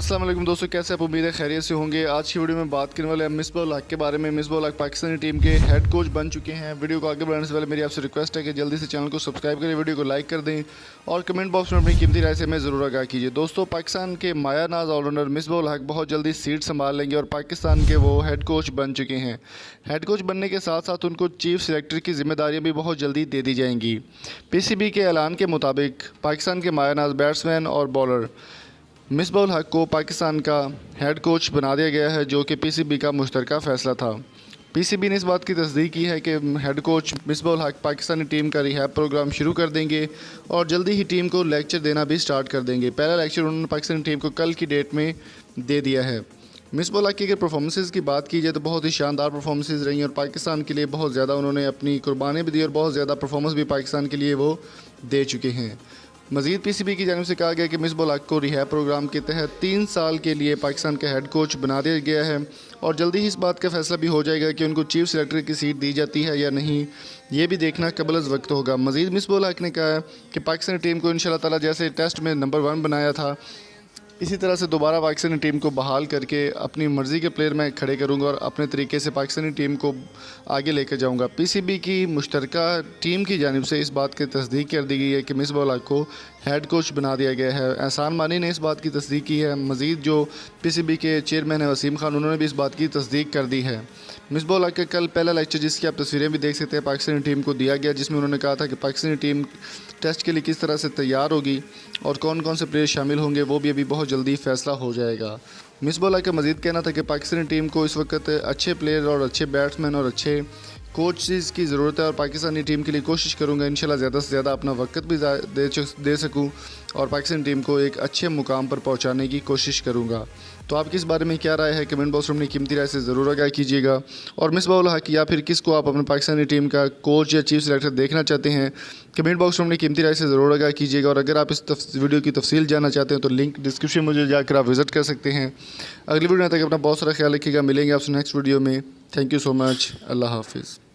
अस्सलाम वालेकुम दोस्तों, कैसे आप? उम्मीद है खैरियत से होंगे। आज की वीडियो में बात करने वाले हैं मिसबाह-उल हक के बारे में। मिसबाह-उल हक पाकिस्तानी टीम के हेड कोच बन चुके हैं। वीडियो को आगे बढ़ाने से पहले मेरी आपसे रिक्वेस्ट है कि जल्दी से चैनल को सब्सक्राइब करें, वीडियो को लाइक कर दें और कमेंट बॉक्स में अपनी कीमती राय से हमें ज़रूर आगाह कीजिए। दोस्तों, पाकिस्तान के माया नाज ऑलराउंडर मिसबाह-उल हक बहुत जल्दी सीट संभाल लेंगे और पाकिस्तान के वो हेड कोच बन चुके हैं। हेड कोच बनने के साथ साथ उनको चीफ सेलेक्टर की जिम्मेदारियाँ भी बहुत जल्दी दे दी जाएंगी। PCB के ऐलान के मुताबिक पाकिस्तान के माया नाज बैट्समैन और बॉलर मिसबाह-उल हक को पाकिस्तान का हेड कोच बना दिया गया है, जो कि PCB का मुश्तरका फ़ैसला था। PCB ने इस बात की तस्दीक की है कि हेड कोच मिसबाह-उल हक पाकिस्तानी टीम का रिहैब प्रोग्राम शुरू कर देंगे और जल्दी ही टीम को लेक्चर देना भी स्टार्ट कर देंगे। पहला लेक्चर उन्होंने पाकिस्तानी टीम को कल की डेट में दे दिया है। मिसबाह-उल हक की अगर परफॉर्मेंसेस की बात की जाए तो बहुत ही शानदार परफॉर्मेंसेस रही और पाकिस्तान के लिए बहुत ज़्यादा उन्होंने अपनी कुर्बानी भी दी और बहुत ज़्यादा परफॉर्मेंस भी पाकिस्तान के लिए वो दे चुके हैं। मज़ीद PCB की जानिब से कहा गया कि मिसबाह-उल हक को रिहैब प्रोग्राम के तहत 3 साल के लिए पाकिस्तान का हेड कोच बना दिया गया है और जल्दी ही इस बात का फैसला भी हो जाएगा कि उनको चीफ सेलेक्टर की सीट दी जाती है या नहीं, ये भी देखना कबल वक्त होगा। मज़ीद मिसबाह-उल हक ने कहा है कि पाकिस्तानी टीम को इंशाअल्लाह ताला जैसे टेस्ट में नंबर 1 बनाया था, इसी तरह से दोबारा पाकिस्तानी टीम को बहाल करके अपनी मर्ज़ी के प्लेयर मैं खड़े करूंगा और अपने तरीके से पाकिस्तानी टीम को आगे लेकर जाऊंगा। PCB की मुश्तरका टीम की जानिब से इस बात की तस्दीक कर दी गई है कि मिसबाह-उल हक को हेड कोच बना दिया गया है। एहसान मानी ने इस बात की तस्दीक की है। मज़ीद जो PCB के चेयरमैन हैं वसीम खान, उन्होंने भी इस बात की तस्दीक कर दी है। मिसबाह-उल हक का कल पहला लेक्चर, जिसकी आप तस्वीरें भी देख सकते हैं, पाकिस्तानी टीम को दिया गया, जिसमें उन्होंने कहा था कि पाकिस्तानी टीम टेस्ट के लिए किस तरह से तैयार होगी और कौन कौन से प्लेयर शामिल होंगे वो भी अभी बहुत जल्दी फ़ैसला हो जाएगा। मिसबाह-उल हक का मज़ीद कहना था कि पाकिस्तानी टीम को इस वक्त अच्छे प्लेयर और अच्छे बैट्समैन और अच्छे कोचेज़ की ज़रूरत है और पाकिस्तानी टीम के लिए कोशिश करूंगा इंशाल्लाह ज़्यादा से ज़्यादा अपना वक्त भी दे सकूं और पाकिस्तानी टीम को एक अच्छे मुकाम पर पहुंचाने की कोशिश करूंगा। तो आपकी इस बारे में क्या राय है? कमेंट बॉक्स में अपनी कीमती राय से ज़रूर आगाह कीजिएगा। और मिसबाह-उल हक या फिर किसको आप अपने पाकिस्तानी टीम का कोच या चीफ सेलेक्टर देखना चाहते हैं, कमेंट बॉक्स में अपनी कीमती राय से ज़रूर आगाह कीजिएगा। और अगर आप इस वीडियो की तफसील जानना चाहते हैं तो लिंक डिस्क्रिप्शन में मुझे जाकर आप विज़िट कर सकते हैं। अगली वीडियो तक अपना बहुत सारा ख्याल रखिएगा। मिलेंगे आपसे नेक्स्ट वीडियो में। Thank you so much. अल्लाह हाफिज़।